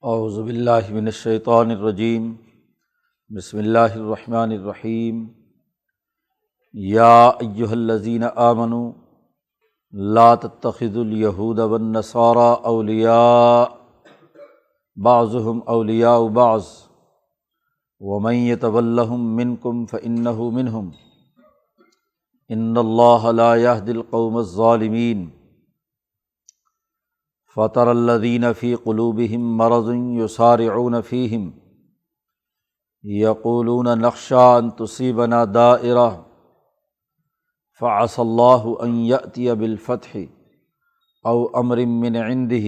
اعوذ باللہ من الشیطان الرجیم بسم اللہ الرحمن الرحیم یا ایہا الذین آمنوا لا تتخذوا الیہود والنصارى اولیاء بعضهم اولیاء بعض ومن یتولہم منکم فانہ منہم ان اللہ لا یہدی القوم الظالمین فَتَرَى الَّذِينَ فِي قُلُوبِهِم مَّرَضٌ يُسَارِعُونَ فِيهِمْ يَقُولُونَ نَخْشَىٰ أَن تُصِيبَنَا دَائِرَةٌ فَعَسَى اللَّهُ أَن يَأْتِيَ بِالْفَتْحِ أَوْ أَمْرٍ مِّنْ عِندِهِ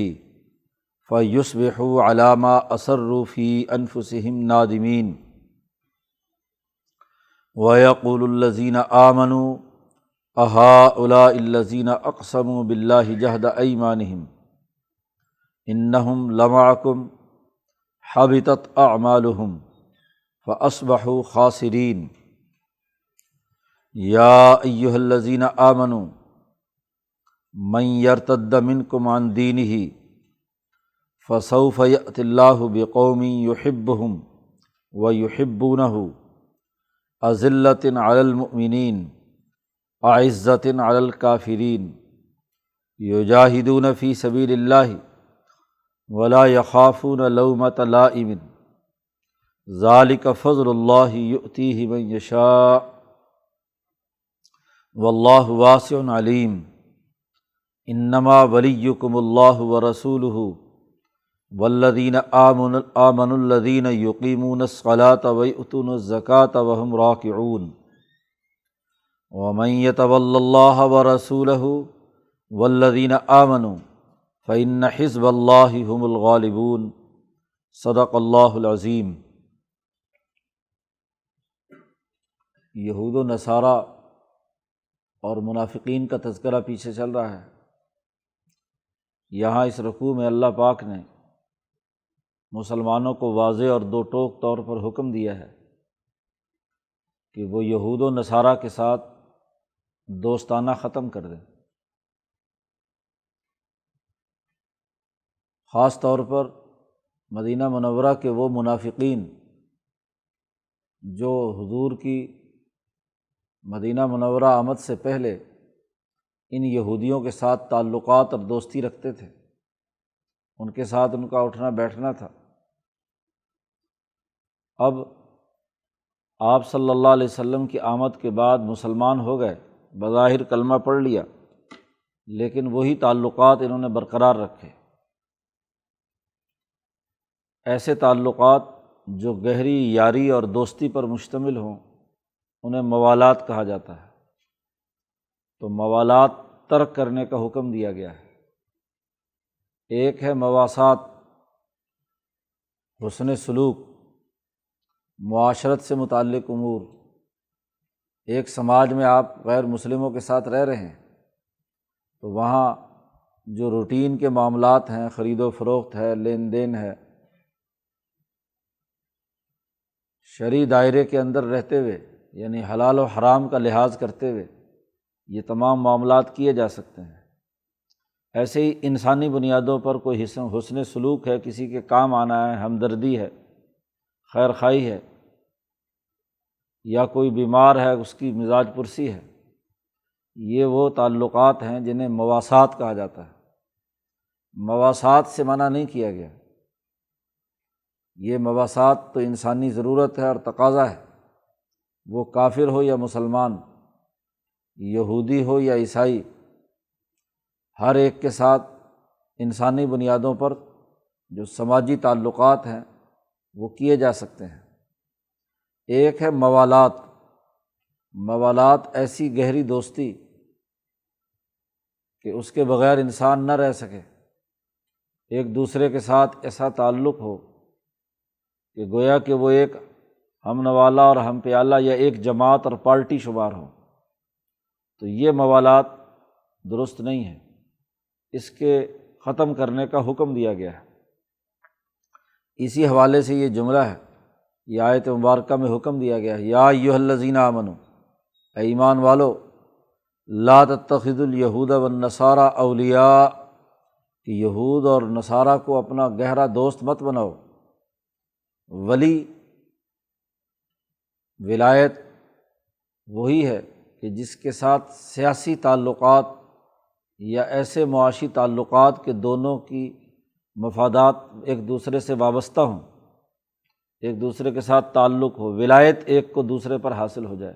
فَيُصْبِحُوا عَلَىٰ مَا أَسَرُّوا فِي أَنفُسِهِمْ نَادِمِينَ وَيَقُولُ الَّذِينَ آمَنُوا أَهَٰؤُلَاءِ الَّذِينَ أَقْسَمُوا بِاللَّهِ جَهْدَ أَيْمَانِهِمْ انہم لمعکم حبطت اعمالہم فاصبحوا خاسرین یا ایہا الذین آمنوا من یرتد منکم عن دینہ فسوف یأتی اللہ بقوم یحبہم ویحبونہ اذلۃ علی المؤمنین اعزۃ علی الکافرین یجاہدون فی سبیل اللہ ولا یخافون لومۃ لائم ذلک فضل اللہ یؤتیہ من یشاء واللہ واسع علیم انما ولیکم اللہ ورسولہ والذین آمنوا الذین یقیمون الصلاۃ ویؤتون الزکاۃ وہم راکعون ومن یتول اللہ ورسولہ والذین آمنوا فإن حزب اللہ هم الغالبون صدق اللہ العظیم۔ یہود و نصارہ اور منافقین کا تذکرہ پیچھے چل رہا ہے۔ یہاں اس رکوع میں اللہ پاک نے مسلمانوں کو واضح اور دو ٹوک طور پر حکم دیا ہے کہ وہ یہود و نصارہ کے ساتھ دوستانہ ختم کر دیں، خاص طور پر مدینہ منورہ کے وہ منافقین جو حضور کی مدینہ منورہ آمد سے پہلے ان یہودیوں کے ساتھ تعلقات اور دوستی رکھتے تھے، ان کے ساتھ ان کا اٹھنا بیٹھنا تھا۔ اب آپ صلی اللہ علیہ وسلم کی آمد کے بعد مسلمان ہو گئے، بظاہر کلمہ پڑھ لیا، لیکن وہی تعلقات انہوں نے برقرار رکھے۔ ایسے تعلقات جو گہری یاری اور دوستی پر مشتمل ہوں انہیں موالات کہا جاتا ہے، تو موالات ترک کرنے کا حکم دیا گیا ہے۔ ایک ہے مواسات، حسن سلوک، معاشرت سے متعلق امور۔ ایک سماج میں آپ غیر مسلموں کے ساتھ رہ رہے ہیں تو وہاں جو روٹین کے معاملات ہیں، خرید و فروخت ہے، لین دین ہے، شرعی دائرے کے اندر رہتے ہوئے یعنی حلال و حرام کا لحاظ کرتے ہوئے یہ تمام معاملات کیے جا سکتے ہیں۔ ایسے ہی انسانی بنیادوں پر کوئی حسن سلوک ہے، کسی کے کام آنا ہے، ہمدردی ہے، خیر خواہی ہے، یا کوئی بیمار ہے اس کی مزاج پرسی ہے، یہ وہ تعلقات ہیں جنہیں مواسات کہا جاتا ہے۔ مواسات سے منع نہیں کیا گیا، یہ مواسات تو انسانی ضرورت ہے اور تقاضا ہے، وہ کافر ہو یا مسلمان، یہودی ہو یا عیسائی، ہر ایک کے ساتھ انسانی بنیادوں پر جو سماجی تعلقات ہیں وہ کیے جا سکتے ہیں۔ ایک ہے موالات، موالات ایسی گہری دوستی کہ اس کے بغیر انسان نہ رہ سکے، ایک دوسرے کے ساتھ ایسا تعلق ہو کہ گویا کہ وہ ایک ہم نوالا اور ہم پیالہ یا ایک جماعت اور پارٹی شمار ہو، تو یہ موالات درست نہیں ہے، اس کے ختم کرنے کا حکم دیا گیا ہے۔ اسی حوالے سے یہ جملہ ہے، یہ آیت مبارکہ میں حکم دیا گیا ہے، یا ایھا الذین آمنوا، اے ایمان والو، لا تتخذوا الیہود والنصارى اولیاء، کہ یہود اور نصارہ کو اپنا گہرا دوست مت بناؤ۔ ولی ولایت وہی ہے کہ جس کے ساتھ سیاسی تعلقات یا ایسے معاشی تعلقات کے دونوں کی مفادات ایک دوسرے سے وابستہ ہوں، ایک دوسرے کے ساتھ تعلق ہو، ولایت ایک کو دوسرے پر حاصل ہو جائے۔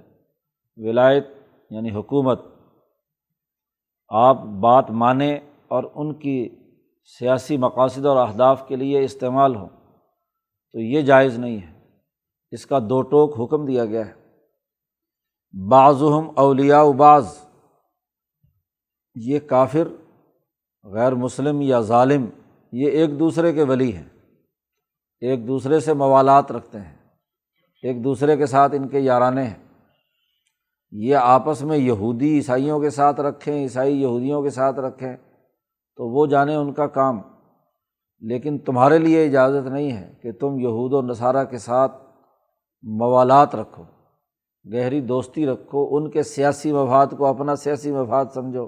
ولایت یعنی حکومت، آپ بات مانیں اور ان کی سیاسی مقاصد اور اہداف کے لیے استعمال ہوں، تو یہ جائز نہیں ہے، اس کا دو ٹوک حکم دیا گیا ہے۔ بعضهم اولیاء بعض، یہ کافر، غیر مسلم یا ظالم، یہ ایک دوسرے کے ولی ہیں، ایک دوسرے سے موالات رکھتے ہیں، ایک دوسرے کے ساتھ ان کے یارانے ہیں۔ یہ آپس میں یہودی عیسائیوں کے ساتھ رکھیں، عیسائی یہودیوں کے ساتھ رکھیں تو وہ جانے ان کا کام، لیکن تمہارے لیے اجازت نہیں ہے کہ تم یہود و نصارہ کے ساتھ موالات رکھو، گہری دوستی رکھو، ان کے سیاسی مفاد کو اپنا سیاسی مفاد سمجھو۔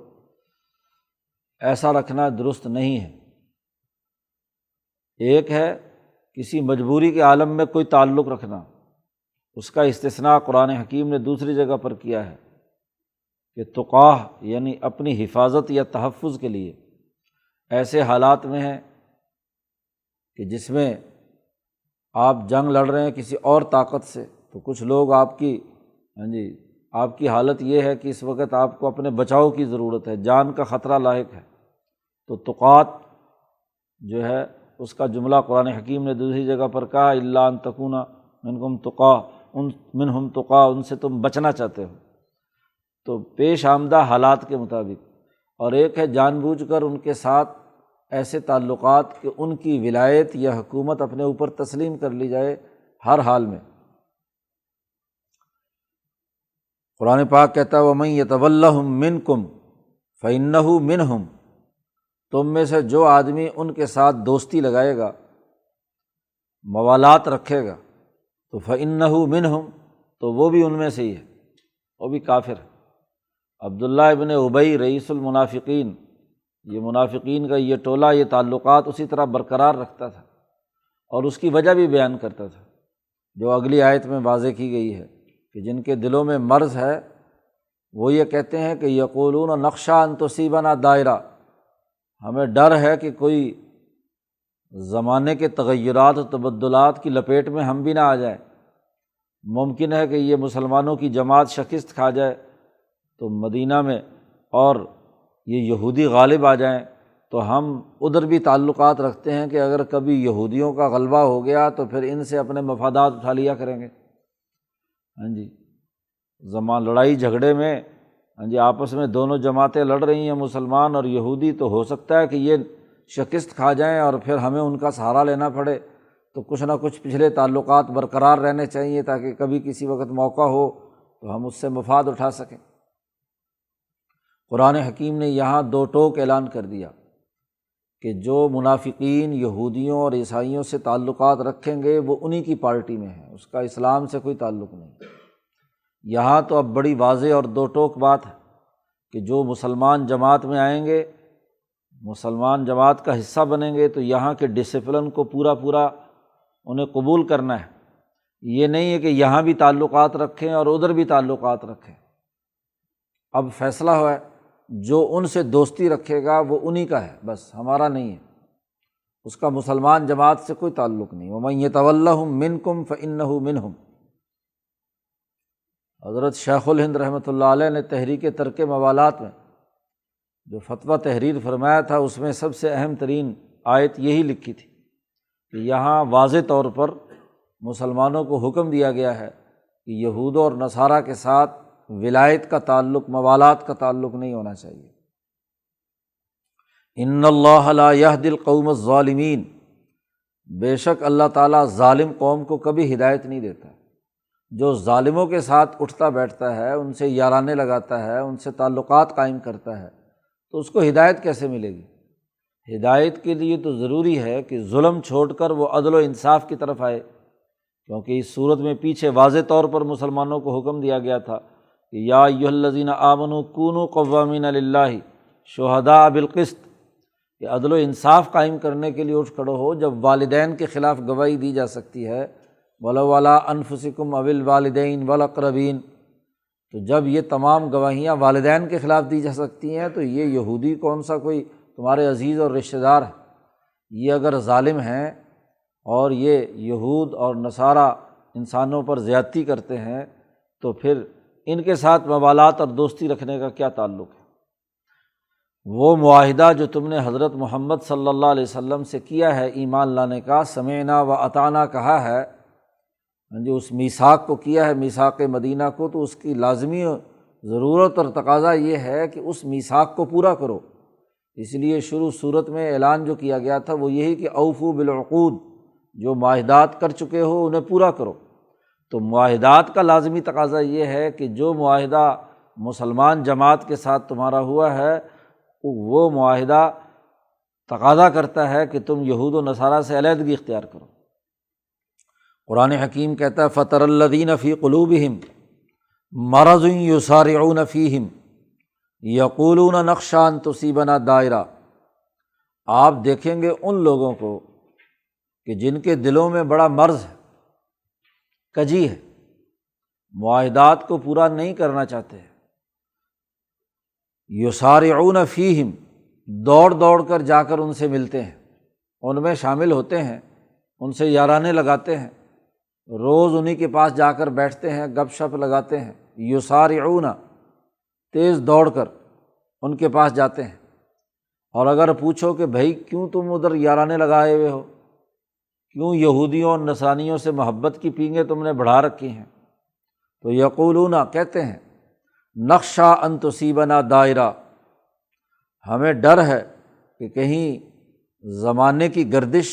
ایسا رکھنا درست نہیں ہے۔ ایک ہے کسی مجبوری کے عالم میں کوئی تعلق رکھنا، اس کا استثناء قرآن حکیم نے دوسری جگہ پر کیا ہے کہ تقاہ یعنی اپنی حفاظت یا تحفظ کے لیے ایسے حالات میں ہیں کہ جس میں آپ جنگ لڑ رہے ہیں کسی اور طاقت سے، تو کچھ لوگ آپ کی حالت یہ ہے کہ اس وقت آپ کو اپنے بچاؤ کی ضرورت ہے، جان کا خطرہ لاحق ہے، تو تقات جو ہے اس کا جملہ قرآن حکیم نے دوسری جگہ پر کہا الا ان تکون منکم تقا، منہم تقا، ان سے تم بچنا چاہتے ہو، تو پیش آمدہ حالات کے مطابق۔ اور ایک ہے جان بوجھ کر ان کے ساتھ ایسے تعلقات کہ ان کی ولایت یا حکومت اپنے اوپر تسلیم کر لی جائے ہر حال میں۔ قرآن پاک کہتا ہے وَمَن يَتَوَلَّهُم مِّنكُمْ فَإِنَّهُ مِنْهُمْ، تم میں سے جو آدمی ان کے ساتھ دوستی لگائے گا، موالات رکھے گا، تو فَإِنَّهُ مِنْهُمْ، تو وہ بھی ان میں سے ہی ہے، وہ بھی کافر ہے۔ عبداللہ ابن ابی رئیس المنافقین، یہ منافقین کا یہ ٹولہ یہ تعلقات اسی طرح برقرار رکھتا تھا اور اس کی وجہ بھی بیان کرتا تھا، جو اگلی آیت میں واضح کی گئی ہے کہ جن کے دلوں میں مرض ہے وہ یہ کہتے ہیں کہ یقولون نخشی ان تصیبنا دائرہ، ہمیں ڈر ہے کہ کوئی زمانے کے تغیرات و تبدلات کی لپیٹ میں ہم بھی نہ آ جائیں، ممکن ہے کہ یہ مسلمانوں کی جماعت شکست کھا جائے تو مدینہ میں اور یہ یہودی غالب آ جائیں، تو ہم ادھر بھی تعلقات رکھتے ہیں کہ اگر کبھی یہودیوں کا غلبہ ہو گیا تو پھر ان سے اپنے مفادات اٹھا لیا کریں گے۔ لڑائی جھگڑے میں آپس میں دونوں جماعتیں لڑ رہی ہیں، مسلمان اور یہودی، تو ہو سکتا ہے کہ یہ شکست کھا جائیں اور پھر ہمیں ان کا سہارا لینا پڑے، تو کچھ نہ کچھ پچھلے تعلقات برقرار رہنے چاہیے تاکہ کبھی کسی وقت موقع ہو تو ہم اس سے مفاد اٹھا سکیں۔ قرآن حکیم نے یہاں دو ٹوک اعلان کر دیا کہ جو منافقین یہودیوں اور عیسائیوں سے تعلقات رکھیں گے وہ انہی کی پارٹی میں ہیں، اس کا اسلام سے کوئی تعلق نہیں۔ یہاں تو اب بڑی واضح اور دو ٹوک بات ہے کہ جو مسلمان جماعت میں آئیں گے، مسلمان جماعت کا حصہ بنیں گے، تو یہاں کے ڈسپلن کو پورا انہیں قبول کرنا ہے۔ یہ نہیں ہے کہ یہاں بھی تعلقات رکھیں اور ادھر بھی تعلقات رکھیں۔ اب فیصلہ ہوا ہے جو ان سے دوستی رکھے گا وہ انہی کا ہے، بس ہمارا نہیں ہے، اس کا مسلمان جماعت سے کوئی تعلق نہیں۔ وَمَن يَتَوَلَّهُم مِّنكُمْ فَإِنَّهُ مِنْهُمْ۔ حضرت شیخ الہند رحمۃ اللہ علیہ نے تحریک ترک موالات میں جو فتویٰ تحریر فرمایا تھا، اس میں سب سے اہم ترین آیت یہی لکھی تھی کہ یہاں واضح طور پر مسلمانوں کو حکم دیا گیا ہے کہ یہود اور نصارہ کے ساتھ ولایت کا تعلق، موالات کا تعلق نہیں ہونا چاہیے۔ ان اللہ لا یہدی القوم الظالمین، بے شک اللہ تعالیٰ ظالم قوم کو کبھی ہدایت نہیں دیتا۔ جو ظالموں کے ساتھ اٹھتا بیٹھتا ہے، ان سے یارانے لگاتا ہے، ان سے تعلقات قائم کرتا ہے، تو اس کو ہدایت کیسے ملے گی؟ ہدایت کے لیے تو ضروری ہے کہ ظلم چھوڑ کر وہ عدل و انصاف کی طرف آئے، کیونکہ اس صورت میں پیچھے واضح طور پر مسلمانوں کو حکم دیا گیا تھا کہ یا ایھا الذین آمنوا کونوا قوامین للہ شہداء بالقسط، کہ عدل و انصاف قائم کرنے کے لیے اٹھ کھڑو ہو جب والدین کے خلاف گواہی دی جا سکتی ہے، وَلَوْ عَلَىٰ أَنفُسِكُمْ أَوِ الْوَالِدَيْنِ وَالْأَقْرَبِينَ، تو جب یہ تمام گواہیاں والدین کے خلاف دی جا سکتی ہیں تو یہ یہودی کون سا کوئی تمہارے عزیز اور رشتہ دار ہے؟ یہ اگر ظالم ہیں اور یہ یہود اور نصارہ انسانوں پر زیادتی کرتے ہیں تو پھر ان کے ساتھ موالات اور دوستی رکھنے کا کیا تعلق ہے؟ وہ معاہدہ جو تم نے حضرت محمد صلی اللہ علیہ وسلم سے کیا ہے ایمان لانے کا، سمعنا و اطعنا کہا ہے، جو اس میثاق کو کیا ہے، میثاق مدینہ کو، تو اس کی لازمی ضرورت اور تقاضا یہ ہے کہ اس میثاق کو پورا کرو۔ اس لیے شروع صورت میں اعلان جو کیا گیا تھا وہ یہی کہ اوفو بالعقود، جو معاہدات کر چکے ہو انہیں پورا کرو۔ تو معاہدات کا لازمی تقاضا یہ ہے کہ جو معاہدہ مسلمان جماعت کے ساتھ تمہارا ہوا ہے وہ معاہدہ تقاضا کرتا ہے کہ تم یہود و نصارہ سے علیحدگی اختیار کرو۔ قرآن حکیم کہتا ہے فَتَرَى الَّذِينَ فِي قُلُوبِهِمْ مَرَضٌ يُسَارِعُونَ فِيهِمْ يَقُولُونَ نَخْشَىٰ أَن تُصِيبَنَا دَائِرَةٌ، آپ دیکھیں گے ان لوگوں کو کہ جن کے دلوں میں بڑا مرض ہے، کجی ہے، معاہدات کو پورا نہیں کرنا چاہتے، یسارعون فیہم، دوڑ دوڑ کر جا کر ان سے ملتے ہیں، ان میں شامل ہوتے ہیں، ان سے یارانے لگاتے ہیں، روز انہی کے پاس جا کر بیٹھتے ہیں، گپ شپ لگاتے ہیں، یسارعون، تیز دوڑ کر ان کے پاس جاتے ہیں۔ اور اگر پوچھو کہ بھائی کیوں تم ادھر یارانے لگائے ہوئے ہو، کیوں یہودیوں اور نصرانیوں سے محبت کی پینگیں تم نے بڑھا رکھی ہیں، تو یقولون، کہتے ہیں، نخشیٰ ان تصیبنا دائرہ، ہمیں ڈر ہے کہ کہیں زمانے کی گردش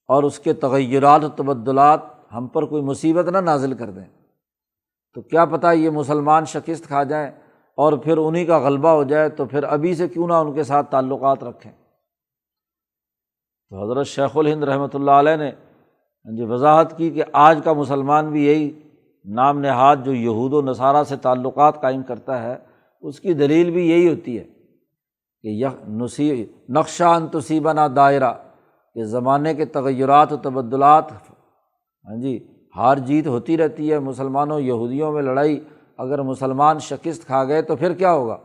اور اس کے تغیرات و تبدلات ہم پر کوئی مصیبت نہ نازل کر دیں، تو کیا پتہ یہ مسلمان شکست کھا جائیں اور پھر انہی کا غلبہ ہو جائے، تو پھر ابھی سے کیوں نہ ان کے ساتھ تعلقات رکھیں۔ تو حضرت شیخ الہند رحمۃ اللہ علیہ نے وضاحت کی کہ آج کا مسلمان بھی یہی نام نہاد جو یہود و نصارہ سے تعلقات قائم کرتا ہے، اس کی دلیل بھی یہی ہوتی ہے کہ نخشیٰ ان تصیبنا دائرہ، کہ زمانے کے تغیرات و تبدلات، ہار جیت ہوتی رہتی ہے، مسلمانوں یہودیوں میں لڑائی، اگر مسلمان شکست کھا گئے تو پھر کیا ہوگا؟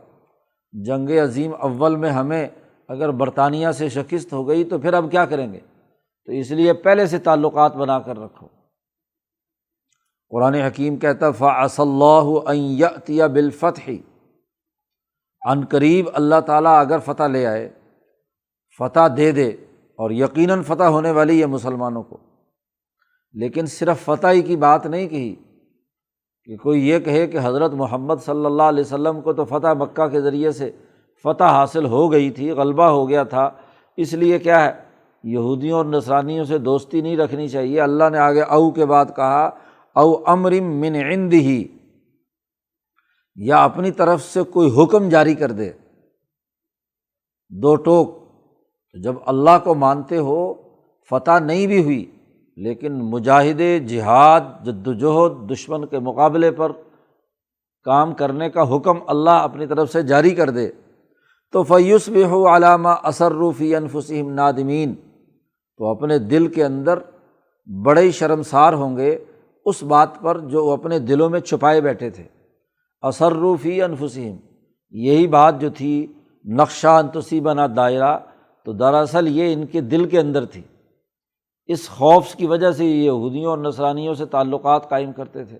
جنگ عظیم اول میں ہمیں اگر برطانیہ سے شکست ہو گئی تو پھر اب کیا کریں گے؟ تو اس لیے پہلے سے تعلقات بنا کر رکھو۔ قرآن حکیم کہتا ہے فَعَسَى اللَّهُ أَن يَأْتِيَ بِالْفَتْحِ، عن قریب اللہ تعالیٰ اگر فتح لے آئے، فتح دے دے، اور یقیناً فتح ہونے والی ہے مسلمانوں کو، لیکن صرف فتح ہی کی بات نہیں کہی کہ کوئی یہ کہے کہ حضرت محمد صلی اللہ علیہ وسلم کو تو فتح مکہ کے ذریعے سے فتح حاصل ہو گئی تھی، غلبہ ہو گیا تھا، اس لیے کیا ہے یہودیوں اور نصرانیوں سے دوستی نہیں رکھنی چاہیے۔ اللہ نے آگے او کے بعد کہا او امر من عنده، یا اپنی طرف سے کوئی حکم جاری کر دے، دو ٹوک۔ جب اللہ کو مانتے ہو، فتح نہیں بھی ہوئی لیکن مجاہدے، جہاد، جدوجہد، دشمن کے مقابلے پر کام کرنے کا حکم اللہ اپنی طرف سے جاری کر دے، تو فَيُصْبِحُوا عَلَىٰ مَا أَسَرُّوا فِي أَنفُسِهِمْ نَادِمِينَ، تو اپنے دل کے اندر بڑے ہی شرمسار ہوں گے اس بات پر جو وہ اپنے دلوں میں چھپائے بیٹھے تھے۔ أَسَرُّوا فِي أَنفُسِهِمْ، یہی بات جو تھی نخشیٰ ان تصیبنا دائرہ، تو دراصل یہ ان کے دل کے اندر تھی، اس خوف کی وجہ سے یہ یہودیوں اور نصرانیوں سے تعلقات قائم کرتے تھے۔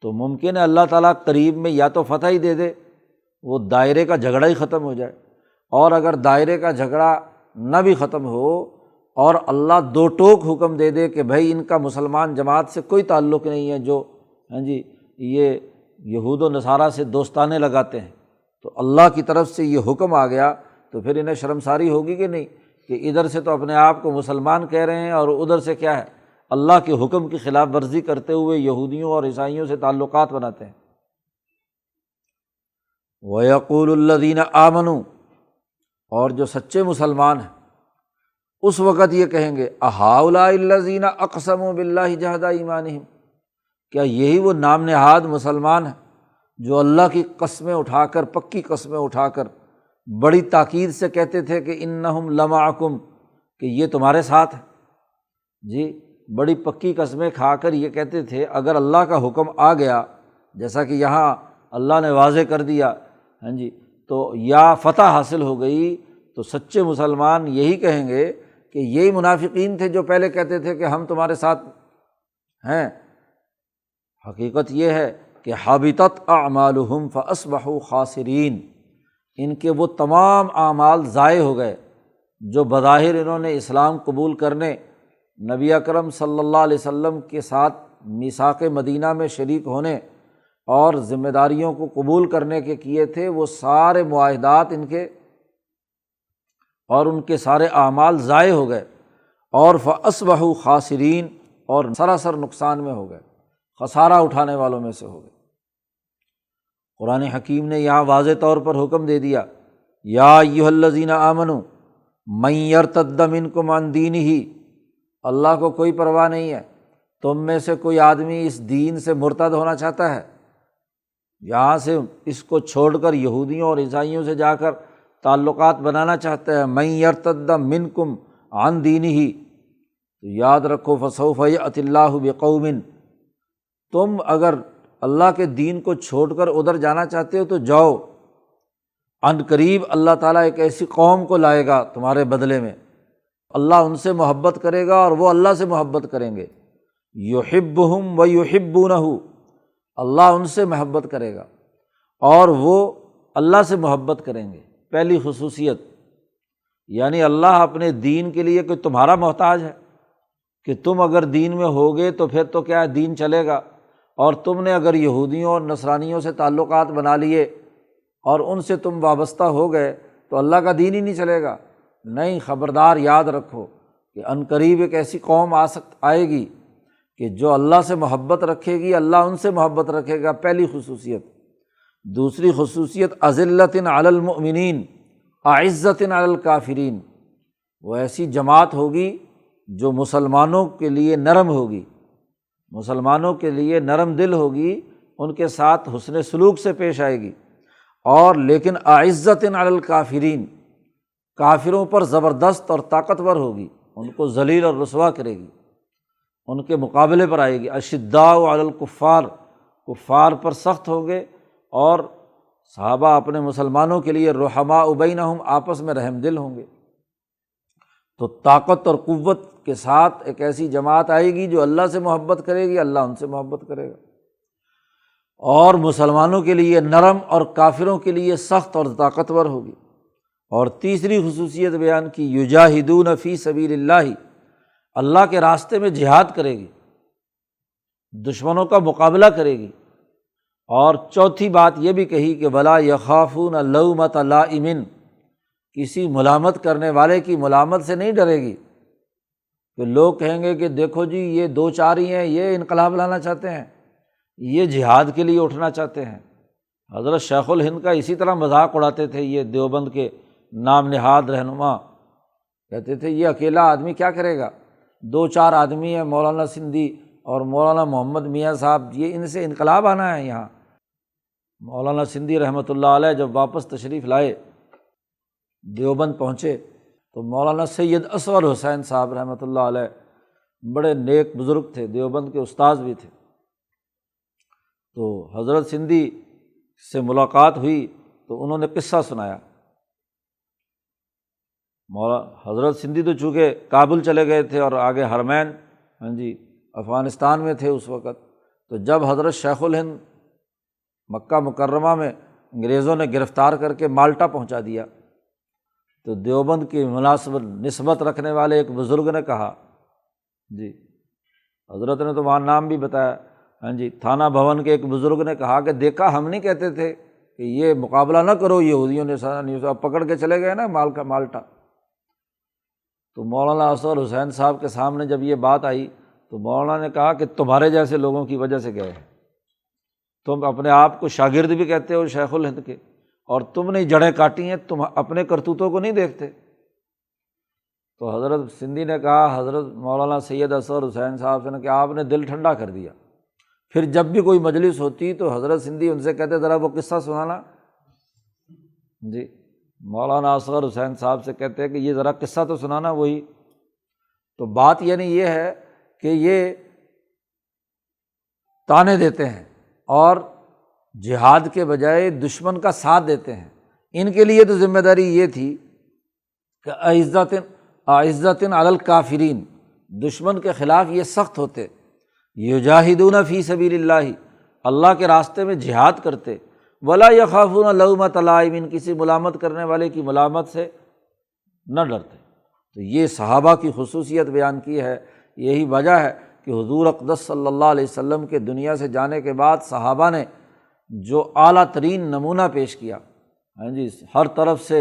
تو ممکن ہے اللہ تعالیٰ قریب میں یا تو فتح ہی دے دے، وہ دائرے کا جھگڑا ہی ختم ہو جائے، اور اگر دائرے کا جھگڑا نہ بھی ختم ہو اور اللہ دو ٹوک حکم دے دے کہ بھائی ان کا مسلمان جماعت سے کوئی تعلق نہیں ہے، جو یہ یہود و نصارہ سے دوستانے لگاتے ہیں، تو اللہ کی طرف سے یہ حکم آ گیا تو پھر انہیں شرمساری ہوگی کہ نہیں، کہ ادھر سے تو اپنے آپ کو مسلمان کہہ رہے ہیں اور ادھر سے کیا ہے اللہ کے حکم کی خلاف ورزی کرتے ہوئے یہودیوں اور عیسائیوں سے تعلقات بناتے ہیں۔ وَيَقُولُ الَّذِينَ آمَنُوا، اور جو سچے مسلمان ہیں اس وقت یہ کہیں گے أَهَٰؤُلَاءِ الَّذِينَ أَقْسَمُوا بِاللَّهِ جَهْدَ أَيْمَانِهِمْ، کیا یہی وہ نام نہاد مسلمان ہیں جو اللہ کی قسمیں اٹھا کر، پکی قسمیں اٹھا کر بڑی تاکید سے کہتے تھے کہ انہم لمعکم، کہ یہ تمہارے ساتھ ہے، جی بڑی پکی قسمیں کھا کر یہ کہتے تھے اگر اللہ کا حکم آ گیا، جیسا کہ یہاں اللہ نے واضح کر دیا، ہاں جی، تو یا فتح حاصل ہو گئی، تو سچے مسلمان یہی کہیں گے کہ یہی منافقین تھے جو پہلے کہتے تھے کہ ہم تمہارے ساتھ ہیں۔ حقیقت یہ ہے کہ حابطت اعمالہم فاصبحوا خاسرین، ان کے وہ تمام اعمال ضائع ہو گئے جو بظاہر انہوں نے اسلام قبول کرنے، نبی اکرم صلی اللہ علیہ وسلم کے ساتھ میثاق مدینہ میں شریک ہونے اور ذمہ داریوں کو قبول کرنے کے کیے تھے، وہ سارے معاہدات ان کے اور ان کے سارے اعمال ضائع ہو گئے، اور فاصبحوا خاسرین، اور سراسر نقصان میں ہو گئے، خسارہ اٹھانے والوں میں سے ہو گئے۔ قرآن حکیم نے یہاں واضح طور پر حکم دے دیا، یا ایھا الذین آمنوا من یرتد منکم عن دینہ، اللہ کو کوئی پرواہ نہیں ہے تم میں سے کوئی آدمی اس دین سے مرتد ہونا چاہتا ہے، یہاں سے اس کو چھوڑ کر یہودیوں اور عیسائیوں سے جا کر تعلقات بنانا چاہتا ہے، من یرتد منکم عن دینہ، تو یاد رکھو فسوف یأتی اللہ بقوم، تم اگر اللہ کے دین کو چھوڑ کر ادھر جانا چاہتے ہو تو جاؤ، عن قریب اللہ تعالیٰ ایک ایسی قوم کو لائے گا تمہارے بدلے میں، اللہ ان سے محبت کرے گا اور وہ اللہ سے محبت کریں گے، یحبہم ویحبونہ، اللہ ان سے محبت کرے گا اور وہ اللہ سے محبت کریں گے۔ پہلی خصوصیت، یعنی اللہ اپنے دین کے لیے کوئی تمہارا محتاج ہے کہ تم اگر دین میں ہوگے تو پھر تو کیا ہے، دین چلے گا، اور تم نے اگر یہودیوں اور نصرانیوں سے تعلقات بنا لیے اور ان سے تم وابستہ ہو گئے تو اللہ کا دین ہی نہیں چلے گا۔ نہیں، خبردار یاد رکھو کہ عن قریب ایک ایسی قوم آئے گی کہ جو اللہ سے محبت رکھے گی، اللہ ان سے محبت رکھے گا، پہلی خصوصیت۔ دوسری خصوصیت، اذلۃ علی المؤمنین اعزۃ علی الکافرین، وہ ایسی جماعت ہوگی جو مسلمانوں کے لیے نرم ہوگی، مسلمانوں کے لیے نرم دل ہوگی، ان کے ساتھ حسن سلوک سے پیش آئے گی، اور لیکن اعزۃ علی الکافرین، کافروں پر زبردست اور طاقتور ہوگی، ان کو ذلیل اور رسوا کرے گی، ان کے مقابلے پر آئے گی۔ اشداء علی الکفار، کفار پر سخت ہوں گے، اور صحابہ اپنے مسلمانوں کے لیے رحماء بینہم، آپس میں رحم دل ہوں گے۔ تو طاقت اور قوت کے ساتھ ایک ایسی جماعت آئے گی جو اللہ سے محبت کرے گی، اللہ ان سے محبت کرے گا، اور مسلمانوں کے لیے نرم اور کافروں کے لیے سخت اور طاقتور ہوگی۔ اور تیسری خصوصیت بیان کی، یجاہدون فی سبیل اللہ، اللہ کے راستے میں جہاد کرے گی، دشمنوں کا مقابلہ کرے گی۔ اور چوتھی بات یہ بھی کہی کہ ولا یخافون لومۃ لائم، کسی ملامت کرنے والے کی ملامت سے نہیں ڈرے گی، کہ لوگ کہیں گے کہ دیکھو جی یہ دو چار ہی ہیں، یہ انقلاب لانا چاہتے ہیں، یہ جہاد کے لیے اٹھنا چاہتے ہیں۔ حضرت شیخ الہند کا اسی طرح مذاق اڑاتے تھے یہ دیوبند کے نام نہاد رہنما، کہتے تھے یہ اکیلا آدمی کیا کرے گا، دو چار آدمی ہیں، مولانا سندھی اور مولانا محمد میاں صاحب، یہ ان سے انقلاب آنا ہے یہاں۔ مولانا سندھی رحمۃ اللہ علیہ جب واپس تشریف لائے، دیوبند پہنچے، تو مولانا سید اصغر حسین صاحب رحمۃ اللہ علیہ بڑے نیک بزرگ تھے، دیوبند کے استاذ بھی تھے، تو حضرت سندھی سے ملاقات ہوئی تو انہوں نے قصہ سنایا۔ حضرت سندھی تو چونکہ کابل چلے گئے تھے اور آگے حرمین، ہاں جی، افغانستان میں تھے اس وقت، تو جب حضرت شیخ الہند مکہ مکرمہ میں انگریزوں نے گرفتار کر کے مالٹا پہنچا دیا، تو دیوبند کی مناسبت نسبت رکھنے والے ایک بزرگ نے کہا، جی حضرت نے تو وہاں نام بھی بتایا، ہاں جی، تھانہ بھون کے ایک بزرگ نے کہا کہ دیکھا ہم نہیں کہتے تھے کہ یہ مقابلہ نہ کرو یہودیوں نے، اب پکڑ کے چلے گئے نا مالٹا۔ تو مولانا اصغر حسین صاحب کے سامنے جب یہ بات آئی تو مولانا نے کہا کہ تمہارے جیسے لوگوں کی وجہ سے گئے ہیں، تم اپنے آپ کو شاگرد بھی کہتے ہو شیخ الہند کے، اور تم نے جڑیں کاٹی ہیں، تم اپنے کرتوتوں کو نہیں دیکھتے۔ تو حضرت سندھی نے کہا حضرت مولانا سید اصغر حسین صاحب سے نے کہ آپ نے دل ٹھنڈا کر دیا۔ پھر جب بھی کوئی مجلس ہوتی تو حضرت سندھی ان سے کہتے ذرا وہ قصہ سنانا، جی مولانا اصغر حسین صاحب سے کہتے ہیں کہ یہ ذرا قصہ تو سنانا وہی۔ تو بات یعنی یہ ہے کہ یہ تانے دیتے ہیں اور جہاد کے بجائے دشمن کا ساتھ دیتے ہیں۔ ان کے لیے تو ذمہ داری یہ تھی کہ اعزۃ علی الکافرین، دشمن کے خلاف یہ سخت ہوتے، یجاہدون فی سبیل اللہ، اللہ کے راستے میں جہاد کرتے، ولا یخافون لومۃ لائم، کسی ملامت کرنے والے کی ملامت سے نہ ڈرتے۔ تو یہ صحابہ کی خصوصیت بیان کی ہے۔ یہی وجہ ہے کہ حضور اقدس صلی اللہ علیہ وسلم کے دنیا سے جانے کے بعد صحابہ نے جو اعلیٰ ترین نمونہ پیش کیا، ہر طرف سے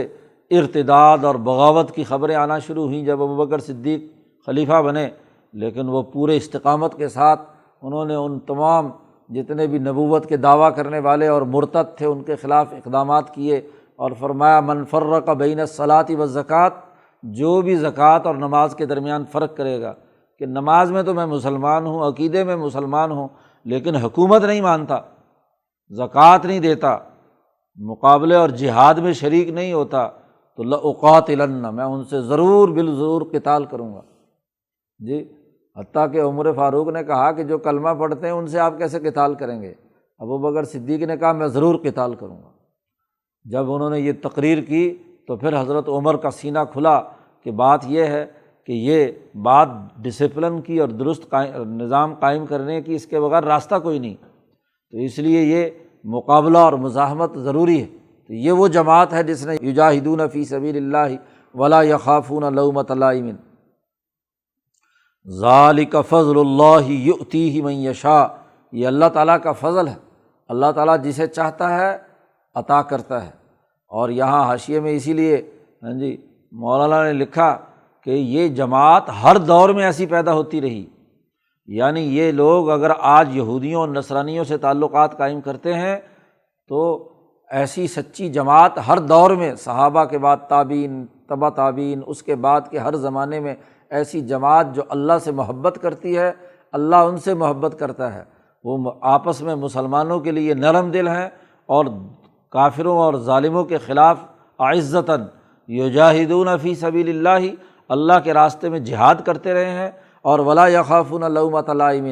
ارتداد اور بغاوت کی خبریں آنا شروع ہوئیں جب ابوبکر صدیق خلیفہ بنے، لیکن وہ پورے استقامت کے ساتھ انہوں نے ان تمام جتنے بھی نبوت کے دعویٰ کرنے والے اور مرتد تھے ان کے خلاف اقدامات کیے، اور فرمایا من فرق بین الصلاۃ والزکوٰۃ، جو بھی زکوٰۃ اور نماز کے درمیان فرق کرے گا کہ نماز میں تو میں مسلمان ہوں، عقیدے میں مسلمان ہوں، لیکن حکومت نہیں مانتا، زکوٰۃ نہیں دیتا، مقابلے اور جہاد میں شریک نہیں ہوتا، تو لأقاتلن، میں ان سے ضرور بالضرور قتال کروں گا۔ حتیٰ کہ عمر فاروق نے کہا کہ جو کلمہ پڑھتے ہیں ان سے آپ کیسے قتال کریں گے؟ ابوبکر صدیق نے کہا میں ضرور قتال کروں گا۔ جب انہوں نے یہ تقریر کی تو پھر حضرت عمر کا سینہ کھلا کہ بات یہ ہے کہ یہ بات ڈسپلن کی اور درست نظام قائم کرنے کی، اس کے بغیر راستہ کوئی نہیں، تو اس لیے یہ مقابلہ اور مزاحمت ضروری ہے۔ تو یہ وہ جماعت ہے جس نے یجاہدون فی سبیل اللہ ولا یخافون لومۃ لائم، ذالک فضل اللہ یؤتیہ من یشاء، یہ اللہ تعالیٰ کا فضل ہے، اللہ تعالیٰ جسے چاہتا ہے عطا کرتا ہے۔ اور یہاں حاشیے میں اسی لیے مولانا نے لکھا کہ یہ جماعت ہر دور میں ایسی پیدا ہوتی رہی، یعنی یہ لوگ اگر آج یہودیوں اور نصرانیوں سے تعلقات قائم کرتے ہیں تو ایسی سچی جماعت ہر دور میں، صحابہ کے بعد تابعین، تبع تابعین، اس کے بعد کے ہر زمانے میں ایسی جماعت جو اللہ سے محبت کرتی ہے، اللہ ان سے محبت کرتا ہے، وہ آپس میں مسلمانوں کے لیے نرم دل ہیں اور کافروں اور ظالموں کے خلاف اعزتاً یجاہدون فی سبیل اللہ، اللہ کے راستے میں جہاد کرتے رہے ہیں، اور ولا یخافون لومۃ لائم،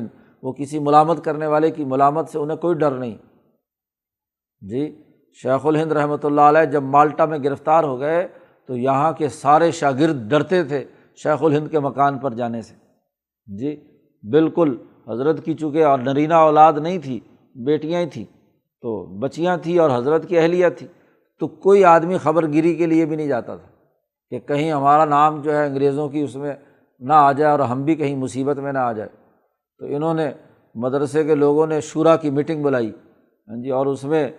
وہ کسی ملامت کرنے والے کی ملامت سے انہیں کوئی ڈر نہیں۔ شیخ الہند رحمۃ اللہ علیہ جب مالٹا میں گرفتار ہو گئے تو یہاں کے سارے شاگرد ڈرتے تھے شیخ الہند کے مکان پر جانے سے۔ بالکل، حضرت کی چونکہ اور نرینہ اولاد نہیں تھی، بیٹیاں ہی تھیں، تو بچیاں تھیں اور حضرت کی اہلیہ تھی، تو کوئی آدمی خبر گیری کے لیے بھی نہیں جاتا تھا کہ کہیں ہمارا نام جو ہے انگریزوں کی اس میں نہ آ جائے اور ہم بھی کہیں مصیبت میں نہ آ جائے۔ تو انہوں نے مدرسے کے لوگوں نے شورا کی میٹنگ بلائی، اور اس میں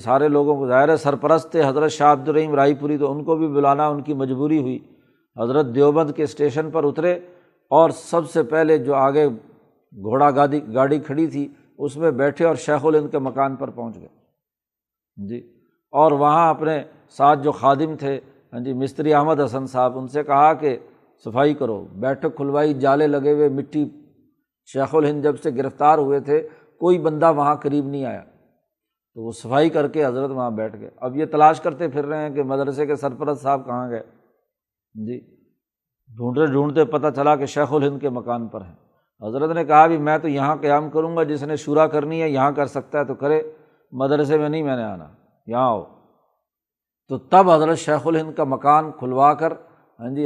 سارے لوگوں کو، ظاہر سرپرست تھے حضرت شاہ عبد الرحیم رائے پوری، تو ان کو بھی بلانا ان کی مجبوری ہوئی۔ حضرت دیوبند کے اسٹیشن پر اترے اور سب سے پہلے جو آگے گھوڑا گاڑی کھڑی تھی اس میں بیٹھے اور شیخ الہند کے مکان پر پہنچ گئے۔ اور وہاں اپنے ساتھ جو خادم تھے مستری احمد حسن صاحب، ان سے کہا کہ صفائی کرو، بیٹھک کھلوائی، جالے لگے ہوئے، مٹی۔ شیخ الہند جب سے گرفتار ہوئے تھے کوئی بندہ وہاں قریب نہیں آیا، تو وہ صفائی کر کے حضرت وہاں بیٹھ گئے۔ اب یہ تلاش کرتے پھر رہے ہیں کہ مدرسے کے سرپرست صاحب کہاں گئے، ڈھونڈتے ڈھونڈتے پتہ چلا کہ شیخ الہند کے مکان پر ہیں۔ حضرت نے کہا بھی میں تو یہاں قیام کروں گا، جس نے شورا کرنی ہے یہاں کر سکتا ہے تو کرے، مدرسے میں نہیں میں نے آنا، یہاں آؤ۔ تو تب حضرت شیخ الہند کا مکان کھلوا کر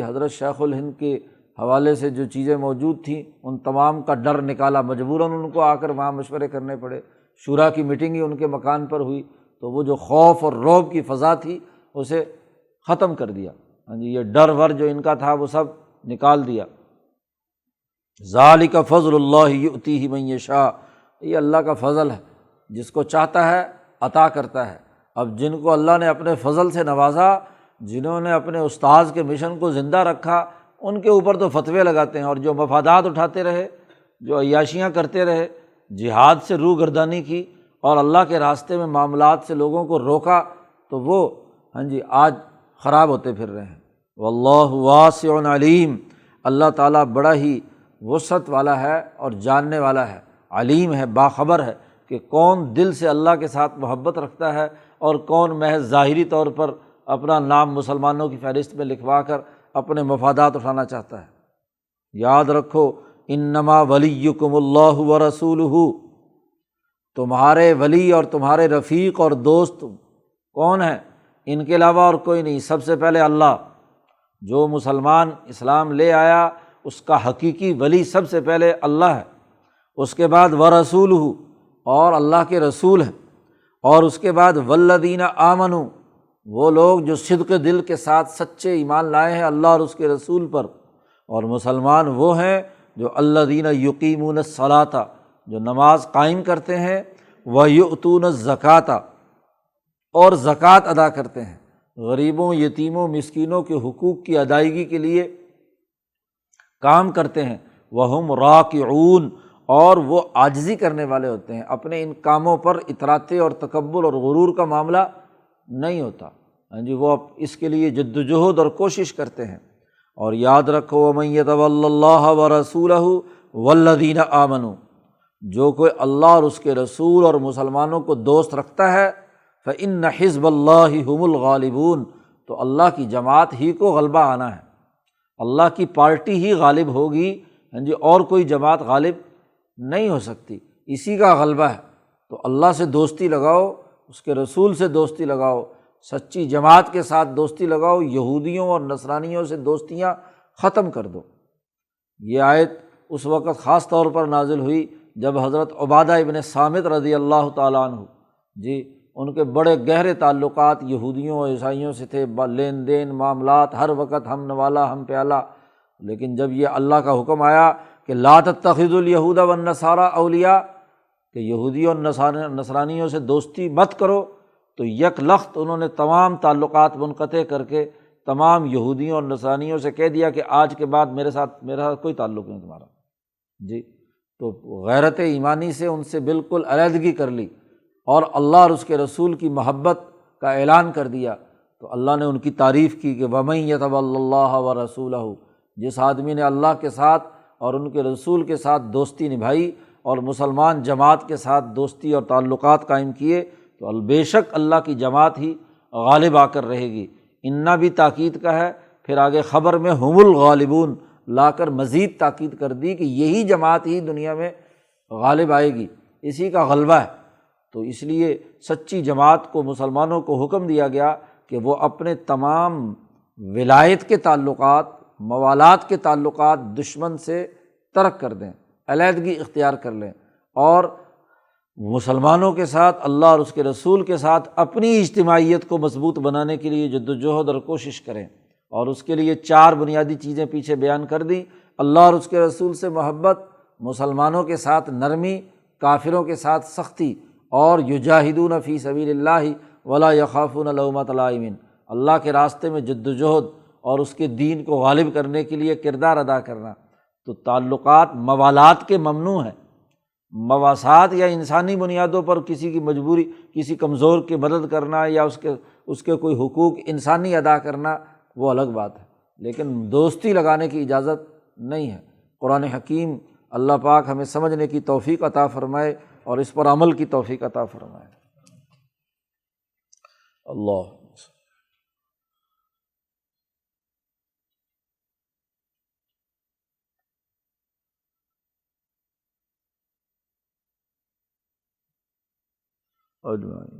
حضرت شیخ الہند کے حوالے سے جو چیزیں موجود تھیں ان تمام کا ڈر نکالا، مجبوراً ان کو آ کر وہاں مشورے کرنے پڑے۔ شورا کی میٹنگ ہی ان کے مکان پر ہوئی، تو وہ جو خوف اور رعب کی فضا تھی اسے ختم کر دیا، یہ ڈر ور جو ان کا تھا وہ سب نکال دیا۔ ذالک فضل اللہ یؤتیہ من یشاء، یہ اللہ کا فضل ہے، جس کو چاہتا ہے عطا کرتا ہے۔ اب جن کو اللہ نے اپنے فضل سے نوازا، جنہوں نے اپنے استاذ کے مشن کو زندہ رکھا، ان کے اوپر تو فتوے لگاتے ہیں، اور جو مفادات اٹھاتے رہے، جو عیاشیاں کرتے رہے، جہاد سے روح گردانی کی اور اللہ کے راستے میں معاملات سے لوگوں کو روکا، تو وہ آج خراب ہوتے پھر رہے ہیں۔ واللہ واسع علیم، اللہ تعالیٰ بڑا ہی وسعت والا ہے اور جاننے والا ہے، علیم ہے، باخبر ہے کہ کون دل سے اللہ کے ساتھ محبت رکھتا ہے اور کون محض ظاہری طور پر اپنا نام مسلمانوں کی فہرست میں لکھوا کر اپنے مفادات اٹھانا چاہتا ہے۔ یاد رکھو انما ولیکم اللہ ورسولہ، تمہارے ولی اور تمہارے رفیق اور دوست کون ہیں؟ ان کے علاوہ اور کوئی نہیں، سب سے پہلے اللہ۔ جو مسلمان اسلام لے آیا اس کا حقیقی ولی سب سے پہلے اللہ ہے، اس کے بعد ورسولہ اور اللہ کے رسول ہیں، اور اس کے بعد والذین آمنوا، وہ لوگ جو صدق دل کے ساتھ سچے ایمان لائے ہیں اللہ اور اس کے رسول پر۔ اور مسلمان وہ ہیں جو الذین یقیمون الصلاۃ، جو نماز قائم کرتے ہیں، ویؤتون الزکوٰۃ، اور زکوٰۃ ادا کرتے ہیں، غریبوں یتیموں مسکینوں کے حقوق کی ادائیگی کے لیے کام کرتے ہیں، وہم راکعون، اور وہ عاجزی کرنے والے ہوتے ہیں، اپنے ان کاموں پر اطراطِ اور تکبر اور غرور کا معاملہ نہیں ہوتا، ہاں جی، وہ اس کے لیے جد و جہد اور کوشش کرتے ہیں۔ اور یاد رکھو وَمَن يَتَوَلَّ اللَّهَ وَرَسُولَهُ وَالَّذِينَ آمَنُوا، جو کوئی اللہ اور اس کے رسول اور مسلمانوں کو دوست رکھتا ہے، فَإِنَّ حِزْبَ اللَّهِ هُمُ الْغَالِبُونَ، تو اللہ کی جماعت ہی کو غلبہ آنا ہے، اللہ کی پارٹی ہی غالب ہوگی، ہاں جی، اور کوئی جماعت غالب نہیں ہو سکتی، اسی کا غلبہ ہے۔ تو اللہ سے دوستی لگاؤ، اس کے رسول سے دوستی لگاؤ، سچی جماعت کے ساتھ دوستی لگاؤ، یہودیوں اور نصرانیوں سے دوستیاں ختم کر دو۔ یہ آیت اس وقت خاص طور پر نازل ہوئی جب حضرت عبادہ ابن صامت رضی اللہ تعالیٰ عنہ، جی، ان کے بڑے گہرے تعلقات یہودیوں اور عیسائیوں سے تھے، لین دین معاملات، ہر وقت ہم نوالا ہم پیالہ، لیکن جب یہ اللہ کا حکم آیا کہ لا تتخذوا اليہود والنصارى اولیاء، کہ یہودیوں اور نصرانیوں سے دوستی مت کرو، تو یک لخت انہوں نے تمام تعلقات منقطع کر کے تمام یہودیوں اور نصرانیوں سے کہہ دیا کہ آج کے بعد میرا کوئی تعلق نہیں تمہارا، جی۔ تو غیرت ایمانی سے ان سے بالکل علیحدگی کر لی اور اللہ اور اس کے رسول کی محبت کا اعلان کر دیا۔ تو اللہ نے ان کی تعریف کی کہ وَمَن يَتَوَلَّ اللَّهَ وَرَسُولَهُ، جس آدمی نے اللہ کے ساتھ اور ان کے رسول کے ساتھ دوستی نبھائی اور مسلمان جماعت کے ساتھ دوستی اور تعلقات قائم کیے، تو بے شک اللہ کی جماعت ہی غالب آ کر رہے گی۔ انا بھی تاکید کا ہے، پھر آگے خبر میں ہم الغالبون لا کر مزید تاکید کر دی کہ یہی جماعت ہی دنیا میں غالب آئے گی، اسی کا غلبہ ہے۔ تو اس لیے سچی جماعت کو، مسلمانوں کو حکم دیا گیا کہ وہ اپنے تمام ولایت کے تعلقات، موالات کے تعلقات دشمن سے ترک کر دیں، علیحدگی اختیار کر لیں، اور مسلمانوں کے ساتھ، اللہ اور اس کے رسول کے ساتھ اپنی اجتماعیت کو مضبوط بنانے کے لیے جد و جہد اور کوشش کریں۔ اور اس کے لیے 4 بنیادی چیزیں پیچھے بیان کر دیں: اللہ اور اس کے رسول سے محبت، مسلمانوں کے ساتھ نرمی، کافروں کے ساتھ سختی، اور یجاہدون فی سبیل اللہ ولا یخافون لومۃ لائم، اللہ کے راستے میں جد و جہد اور اس کے دین کو غالب کرنے کے لیے کردار ادا کرنا۔ تو تعلقات موالات کے ممنوع ہیں، مواسات یا انسانی بنیادوں پر کسی کی مجبوری، کسی کمزور کی مدد کرنا یا اس کے کوئی حقوق انسانی ادا کرنا، وہ الگ بات ہے، لیکن دوستی لگانے کی اجازت نہیں ہے۔ قرآن حکیم اللہ پاک ہمیں سمجھنے کی توفیق عطا فرمائے اور اس پر عمل کی توفیق عطا فرمائے۔ اللہ اجمعین۔